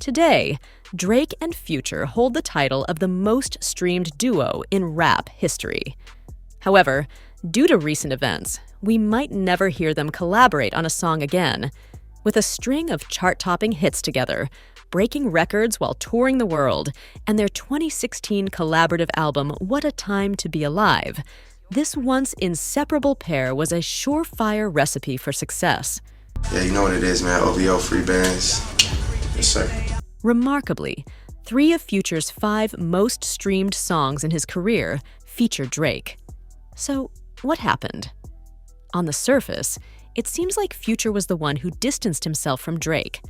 Today, Drake and Future hold the title of the most streamed duo in rap history. However, due to recent events, we might never hear them collaborate on a song again. With a string of chart-topping hits together, breaking records while touring the world, and their 2016 collaborative album What a Time to Be Alive, this once inseparable pair was a surefire recipe for success. Yeah, you know what it is, man. OVO free bands. Yes, sir. Remarkably, 3 of Future's 5 most streamed songs in his career feature Drake. So, what happened? On the surface, it seems like Future was the one who distanced himself from Drake.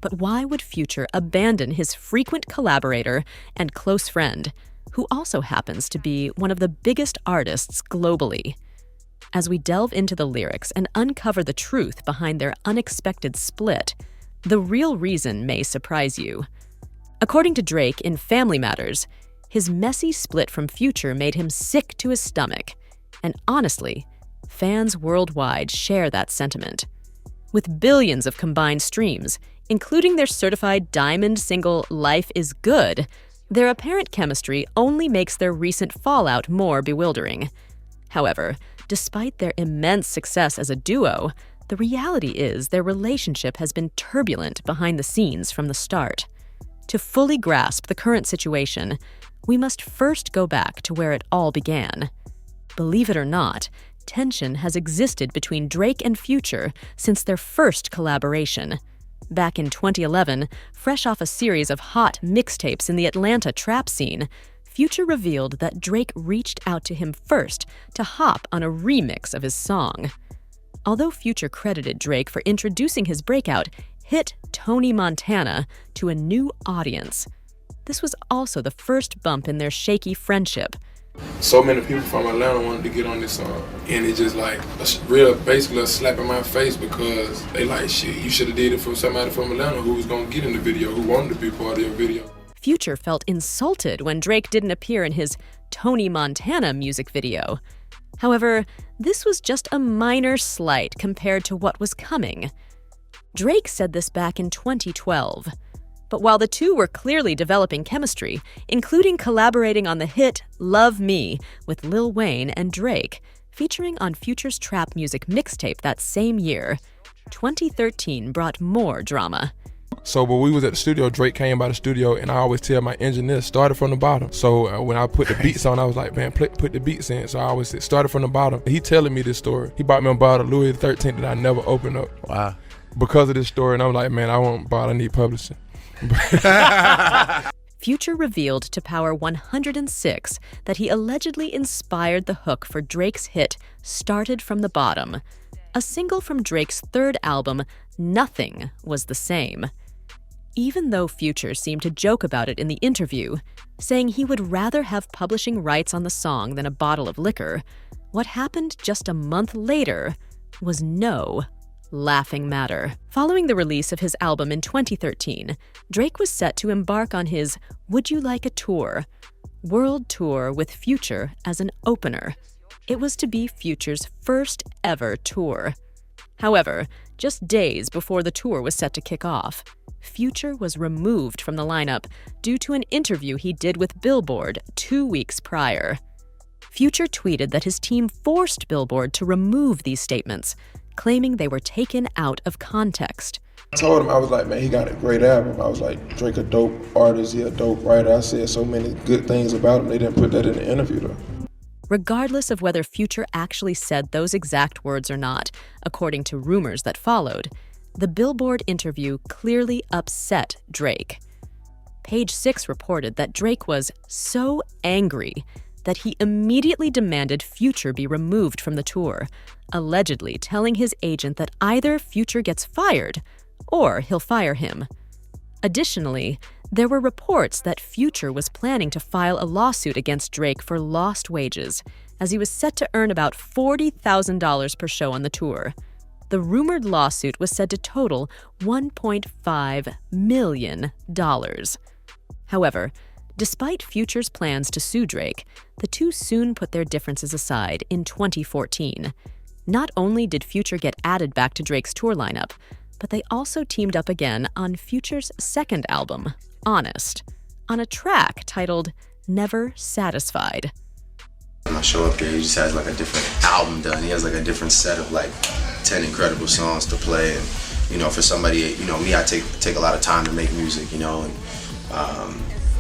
But why would Future abandon his frequent collaborator and close friend, who also happens to be one of the biggest artists globally? As we delve into the lyrics and uncover the truth behind their unexpected split, the real reason may surprise you. According to Drake in Family Matters, his messy split from Future made him sick to his stomach. And honestly, fans worldwide share that sentiment. With billions of combined streams, including their certified diamond single Life is Good, their apparent chemistry only makes their recent fallout more bewildering. However, despite their immense success as a duo, the reality is their relationship has been turbulent behind the scenes from the start. To fully grasp the current situation, we must first go back to where it all began. Believe it or not, tension has existed between Drake and Future since their first collaboration. Back in 2011, fresh off a series of hot mixtapes in the Atlanta trap scene, Future revealed that Drake reached out to him first to hop on a remix of his song. Although Future credited Drake for introducing his breakout hit Tony Montana to a new audience, this was also the first bump in their shaky friendship. So many people from Atlanta wanted to get on this song, and it just like basically a slap in my face, because they like, shit, you should have did it from somebody from Atlanta who was gonna get in the video, who wanted to be part of your video. Future felt insulted when Drake didn't appear in his Tony Montana music video. However, this was just a minor slight compared to what was coming. Drake said this back in 2012. But while the two were clearly developing chemistry, including collaborating on the hit Love Me with Lil Wayne and Drake, featuring on Future's trap music mixtape that same year, 2013 brought more drama. So when we was at the studio, Drake came by the studio, and I always tell my engineer, started from the bottom. So when I put the beats on, I was like, man, put the beats in. So I always said, started from the bottom. He telling me this story. He bought me a bottle of Louis XIII that I never opened up. Wow. Because of this story, and I'm like, man, I won't buy it, I need publishing. Future revealed to Power 106 that he allegedly inspired the hook for Drake's hit Started from the Bottom, a single from Drake's third album, Nothing Was the Same. Even though Future seemed to joke about it in the interview, saying he would rather have publishing rights on the song than a bottle of liquor, what happened just a month later was no laughing matter. Following the release of his album in 2013, Drake was set to embark on his Would You Like a Tour world tour with Future as an opener. It was to be Future's first ever tour. However, just days before the tour was set to kick off, Future was removed from the lineup due to an interview he did with Billboard 2 weeks prior. Future tweeted that his team forced Billboard to remove these statements, claiming they were taken out of context. I told him, I was like, man, he got a great album. I was like, Drake a dope artist, he a dope writer. I said so many good things about him, they didn't put that in the interview though. Regardless of whether Future actually said those exact words or not, according to rumors that followed, the Billboard interview clearly upset Drake. Page 6 reported that Drake was so angry that he immediately demanded Future be removed from the tour, allegedly telling his agent that either Future gets fired or he'll fire him. Additionally, there were reports that Future was planning to file a lawsuit against Drake for lost wages, as he was set to earn about $40,000 per show on the tour. The rumored lawsuit was said to total $1.5 million. However, despite Future's plans to sue Drake, the two soon put their differences aside in 2014. Not only did Future get added back to Drake's tour lineup, but they also teamed up again on Future's second album, Honest, on a track titled Never Satisfied. When I show up there, he just has like a different album done. He has like a different set of like 10 incredible songs to play. And, you know, for somebody, you know, me, I take a lot of time to make music, you know, and,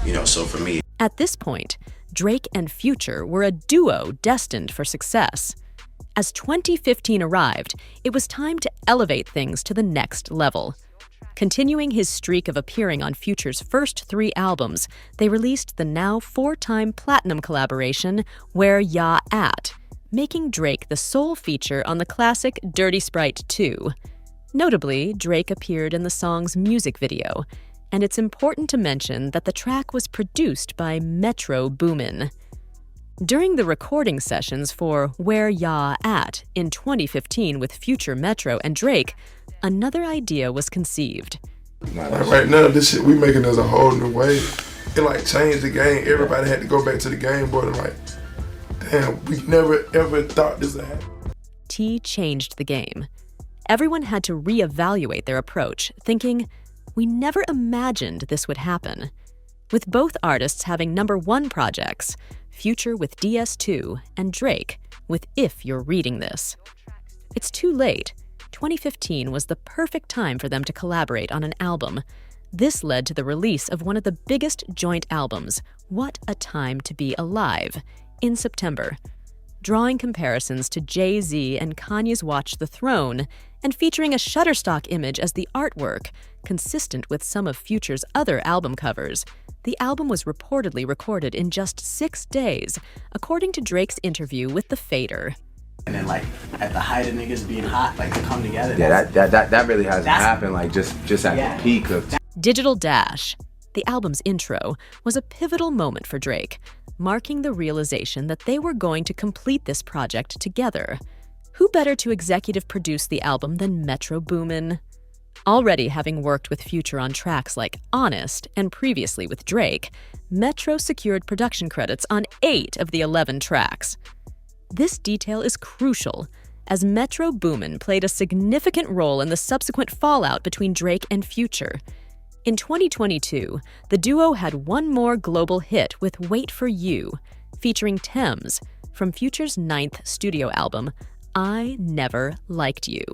you know, so for me. At this point, Drake and Future were a duo destined for success. As 2015 arrived, it was time to elevate things to the next level. Continuing his streak of appearing on Future's first 3 albums, they released the now 4-time platinum collaboration, Where Ya At, making Drake the sole feature on the classic Dirty Sprite 2. Notably, Drake appeared in the song's music video, and it's important to mention that the track was produced by Metro Boomin. During the recording sessions for Where Ya At in 2015 with Future, Metro, and Drake, another idea was conceived. Like right now, this shit we making as a whole new way. It like changed the game. Everybody had to go back to the game board and like, damn, we never ever thought this would happen. T changed the game. Everyone had to reevaluate their approach, thinking, we never imagined this would happen. With both artists having #1 projects, Future with DS2 and Drake with If You're Reading This. It's too late. 2015 was the perfect time for them to collaborate on an album. This led to the release of one of the biggest joint albums, What a Time to Be Alive, in September. Drawing comparisons to Jay-Z and Kanye's Watch the Throne, and featuring a Shutterstock image as the artwork, consistent with some of Future's other album covers, the album was reportedly recorded in just 6 days, according to Drake's interview with The Fader. And then, like, at the height of niggas being hot, like, to come together. Yeah, that really hasn't happened, like, just at the peak of... Digital Dash, the album's intro, was a pivotal moment for Drake, marking the realization that they were going to complete this project together. Who better to executive produce the album than Metro Boomin? Already having worked with Future on tracks like Honest and previously with Drake, Metro secured production credits on 8 of the 11 tracks. This detail is crucial, as Metro Boomin played a significant role in the subsequent fallout between Drake and Future. In 2022, the duo had one more global hit with Wait For You, featuring Thames, from Future's 9th studio album, I Never Liked You.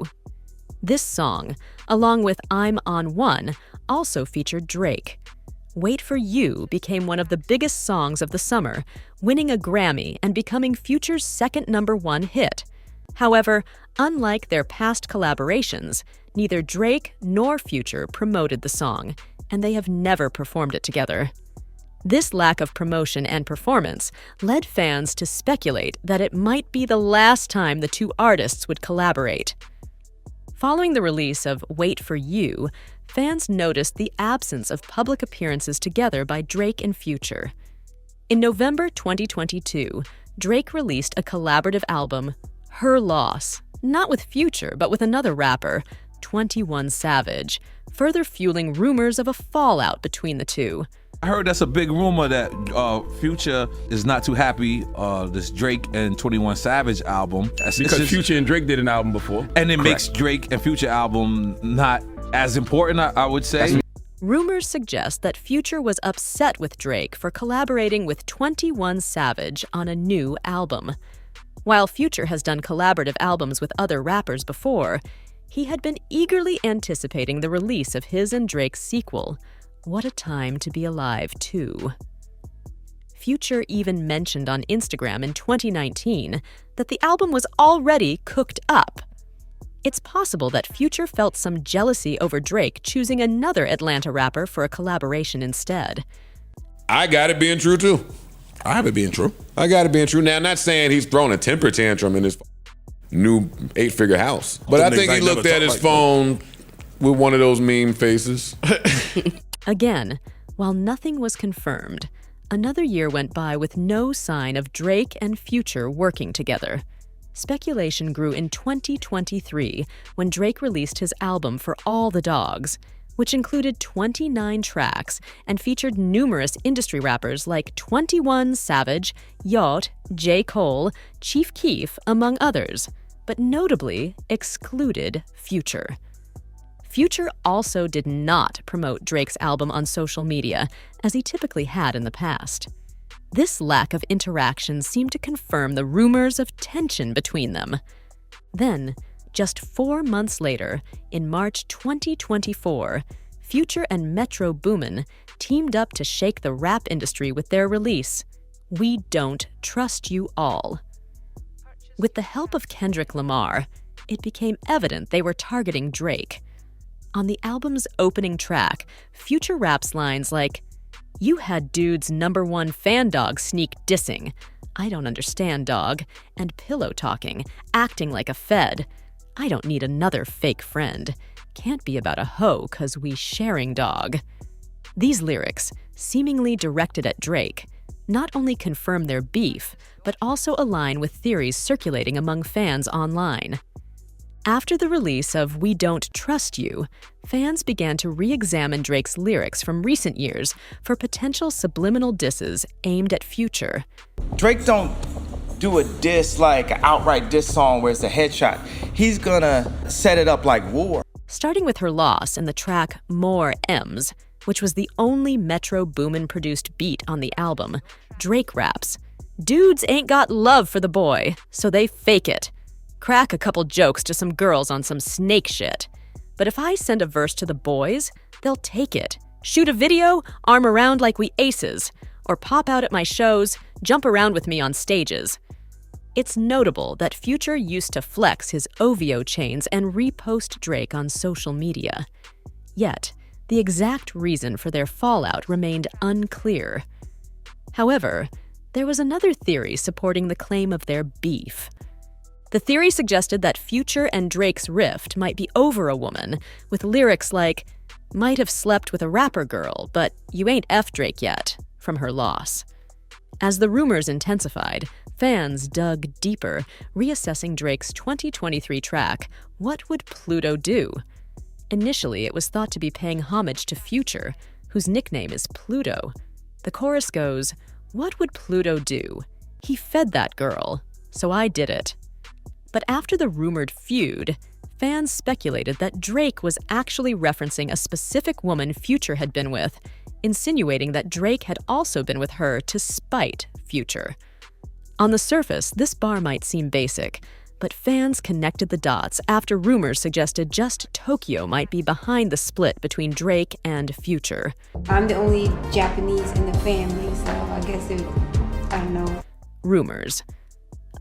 This song, along with I'm On One, also featured Drake. Wait For You became one of the biggest songs of the summer, winning a Grammy and becoming Future's second #1 hit. However, unlike their past collaborations, neither Drake nor Future promoted the song, and they have never performed it together. This lack of promotion and performance led fans to speculate that it might be the last time the two artists would collaborate. Following the release of Wait For You, fans noticed the absence of public appearances together by Drake and Future. In November 2022, Drake released a collaborative album, Her Loss, not with Future, but with another rapper, 21 Savage, further fueling rumors of a fallout between the two. I heard that's a big rumor that Future is not too happy this Drake and 21 Savage album. Because Future and Drake did an album before. And it makes Drake and Future album not as important, I would say. Rumors suggest that Future was upset with Drake for collaborating with 21 Savage on a new album. While Future has done collaborative albums with other rappers before, he had been eagerly anticipating the release of his and Drake's sequel, What a Time to Be Alive 2. Future even mentioned on Instagram in 2019 that the album was already cooked up. It's possible that Future felt some jealousy over Drake choosing another Atlanta rapper for a collaboration instead. I got it being true, too. I have it being true. I got it being true. Now, I'm not saying he's throwing a temper tantrum in his new 8-figure house. But I think he looked at his phone with one of those meme faces. Again, while nothing was confirmed, another year went by with no sign of Drake and Future working together. Speculation grew in 2023 when Drake released his album For All the Dogs, which included 29 tracks and featured numerous industry rappers like 21 Savage, Yacht, J. Cole, Chief Keef, among others, but notably excluded Future. Future also did not promote Drake's album on social media, as he typically had in the past. This lack of interaction seemed to confirm the rumors of tension between them. Then, just 4 months later, in March 2024, Future and Metro Boomin teamed up to shake the rap industry with their release, We Don't Trust You All. With the help of Kendrick Lamar, it became evident they were targeting Drake. On the album's opening track, Future raps lines like, "You had dude's #1 fan dog sneak dissing, I don't understand dog, and pillow talking, acting like a fed. I don't need another fake friend. Can't be about a hoe 'cause we sharing dog." These lyrics, seemingly directed at Drake, not only confirm their beef, but also align with theories circulating among fans online. After the release of We Don't Trust You, fans began to re-examine Drake's lyrics from recent years for potential subliminal disses aimed at Future. Drake don't do a diss like an outright diss song where it's a headshot. He's gonna set it up like war. Starting with her loss in the track More M's, which was the only Metro Boomin-produced beat on the album, Drake raps, "Dudes ain't got love for the boy, so they fake it. Crack a couple jokes to some girls on some snake shit. But if I send a verse to the boys, they'll take it. Shoot a video, arm around like we aces, or pop out at my shows, jump around with me on stages." It's notable that Future used to flex his OVO chains and repost Drake on social media. Yet, the exact reason for their fallout remained unclear. However, there was another theory supporting the claim of their beef. The theory suggested that Future and Drake's rift might be over a woman, with lyrics like, "Might have slept with a rapper girl, but you ain't F Drake yet," from her loss. As the rumors intensified, fans dug deeper, reassessing Drake's 2023 track, What Would Pluto Do? Initially, it was thought to be paying homage to Future, whose nickname is Pluto. The chorus goes, "What would Pluto do? He fed that girl, so I did it." But after the rumored feud, fans speculated that Drake was actually referencing a specific woman Future had been with, insinuating that Drake had also been with her to spite Future. On the surface, this bar might seem basic, but fans connected the dots after rumors suggested just Tokyo might be behind the split between Drake and Future. I'm the only Japanese in the family, so I guess I don't know. Rumors.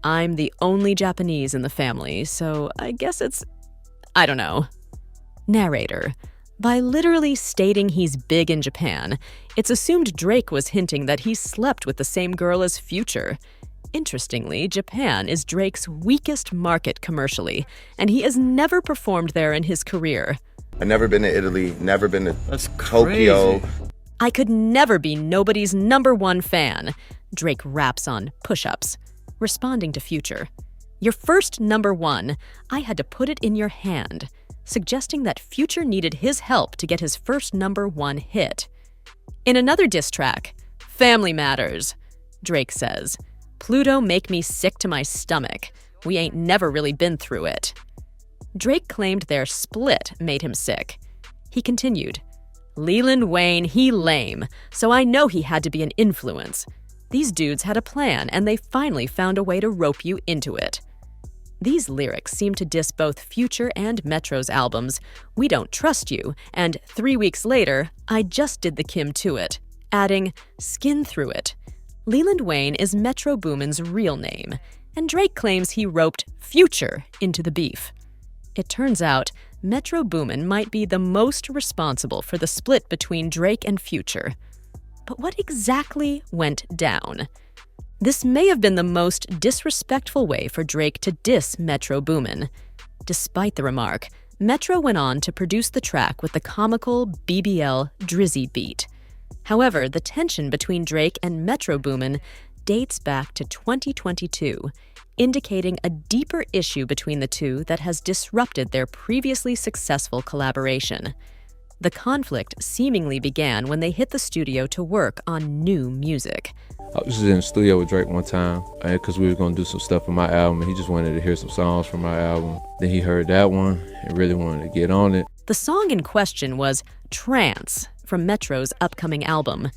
I'm the only Japanese in the family, so I guess I don't know. Narrator. By literally stating he's big in Japan, it's assumed Drake was hinting that he slept with the same girl as Future. Interestingly, Japan is Drake's weakest market commercially, and he has never performed there in his career. I've never been to Italy, never been to Tokyo. I could never be nobody's #1 fan, Drake raps on Push-Ups, responding to Future. Your first #1, I had to put it in your hand, suggesting that Future needed his help to get his first #1 hit. In another diss track, Family Matters, Drake says, Pluto make me sick to my stomach. We ain't never really been through it. Drake claimed their split made him sick. He continued, Leland Wayne, he lame, so I know he had to be an influence. These dudes had a plan, and they finally found a way to rope you into it. These lyrics seem to diss both Future and Metro's albums, We Don't Trust You, and 3 weeks later, I Just Did the Kim to It, adding, Skin Through It. Leland Wayne is Metro Boomin's real name, and Drake claims he roped Future into the beef. It turns out, Metro Boomin might be the most responsible for the split between Drake and Future. But what exactly went down? This may have been the most disrespectful way for Drake to diss Metro Boomin. Despite the remark, Metro went on to produce the track with the comical BBL Drizzy beat. However, the tension between Drake and Metro Boomin dates back to 2022, indicating a deeper issue between the two that has disrupted their previously successful collaboration. The conflict seemingly began when they hit the studio to work on new music. I was just in the studio with Drake one time because we were going to do some stuff for my album, and he just wanted to hear some songs from my album. Then he heard that one and really wanted to get on it. The song in question was Trance from Metro's upcoming album.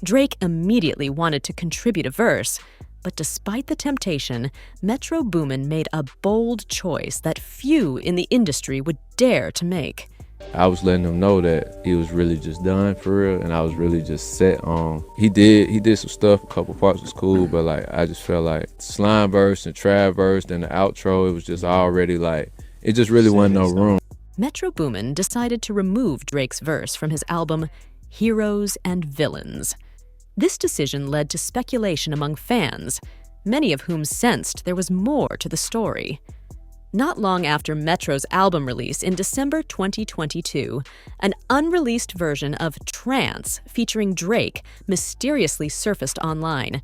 Drake immediately wanted to contribute a verse, but despite the temptation, Metro Boomin made a bold choice that few in the industry would dare to make. I was letting him know that he was really just done for real, and I was really just set on. He did some stuff, a couple parts was cool, but like I just felt like slime verse and trap verse, then the outro, it was just already like, it just really wasn't no room. Metro Boomin decided to remove Drake's verse from his album Heroes and Villains. This decision led to speculation among fans, many of whom sensed there was more to the story. Not long after Metro's album release in December 2022, an unreleased version of Trance featuring Drake mysteriously surfaced online.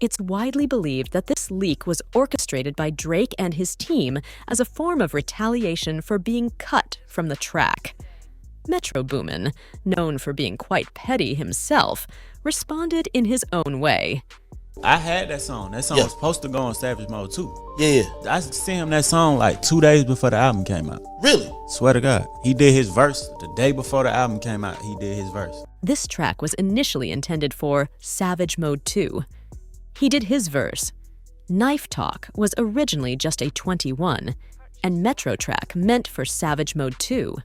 It's widely believed that this leak was orchestrated by Drake and his team as a form of retaliation for being cut from the track. Metro Boomin, known for being quite petty himself, responded in his own way. I had that song. That song was supposed to go on Savage Mode too. Yeah. I sent him that song like 2 days before the album came out. Really? Swear to God. He did his verse. The day before the album came out, he did his verse. This track was initially intended for Savage Mode 2. He did his verse. Knife Talk was originally just a 21, and Metro track meant for Savage Mode 2.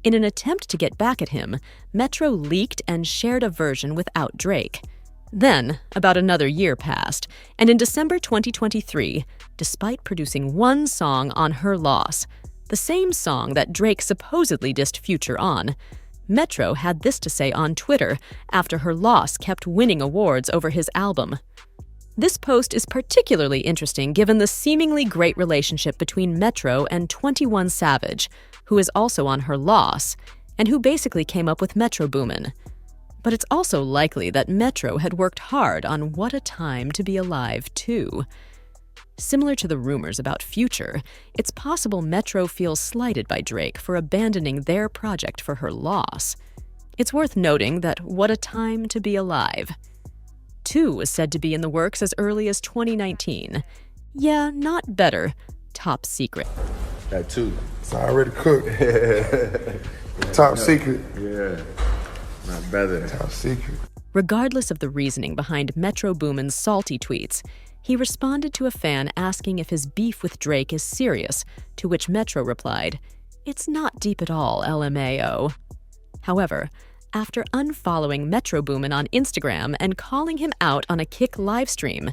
In an attempt to get back at him, Metro leaked and shared a version without Drake. Then, about another year passed, and in December 2023, despite producing one song on Her Loss, the same song that Drake supposedly dissed Future on, Metro had this to say on Twitter after Her Loss kept winning awards over his album. This post is particularly interesting given the seemingly great relationship between Metro and 21 Savage, who is also on Her Loss, and who basically came up with Metro Boomin. But it's also likely that Metro had worked hard on What a Time to Be Alive, too. Similar to the rumors about Future, it's possible Metro feels slighted by Drake for abandoning their project for Her Loss. It's worth noting that What a Time to Be Alive 2 was said to be in the works as early as 2019. Yeah, not better. Top secret. That too. It's already cooked. Top secret. Yeah. Not better. Top secret. Regardless of the reasoning behind Metro Boomin's salty tweets, he responded to a fan asking if his beef with Drake is serious, to which Metro replied, "It's not deep at all, LMAO." However, after unfollowing Metro Boomin on Instagram and calling him out on a Kick livestream,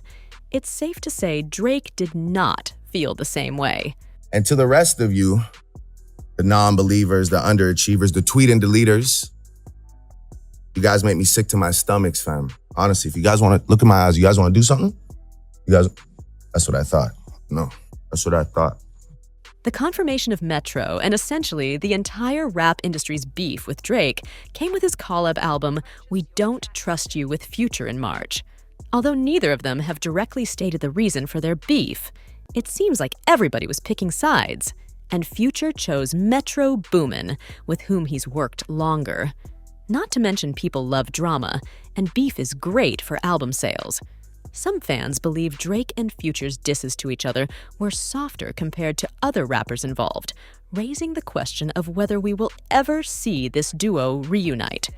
it's safe to say Drake did not feel the same way. And to the rest of you, the non-believers, the underachievers, the tweet and deleters, you guys make me sick to my stomachs, fam. Honestly, if you guys want to look in my eyes, you guys want to do something? That's what I thought. No, that's what I thought. The confirmation of Metro and essentially the entire rap industry's beef with Drake came with his collab album, We Don't Trust You with Future in March. Although neither of them have directly stated the reason for their beef, it seems like everybody was picking sides, and Future chose Metro Boomin, with whom he's worked longer. Not to mention people love drama, and beef is great for album sales. Some fans believe Drake and Future's disses to each other were softer compared to other rappers involved, raising the question of whether we will ever see this duo reunite.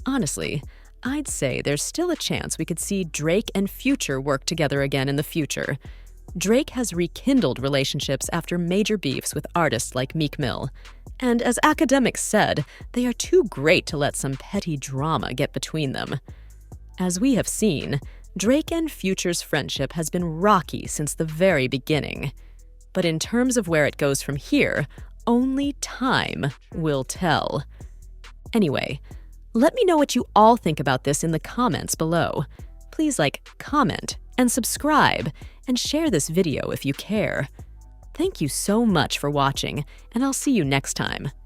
Honestly, I'd say there's still a chance we could see Drake and Future work together again in the future. Drake has rekindled relationships after major beefs with artists like Meek Mill. And as academics said, they are too great to let some petty drama get between them. As we have seen, Drake and Future's friendship has been rocky since the very beginning. But in terms of where it goes from here, only time will tell. Anyway, let me know what you all think about this in the comments below. Please comment, and subscribe, and share this video if you care. Thank you so much for watching, and I'll see you next time.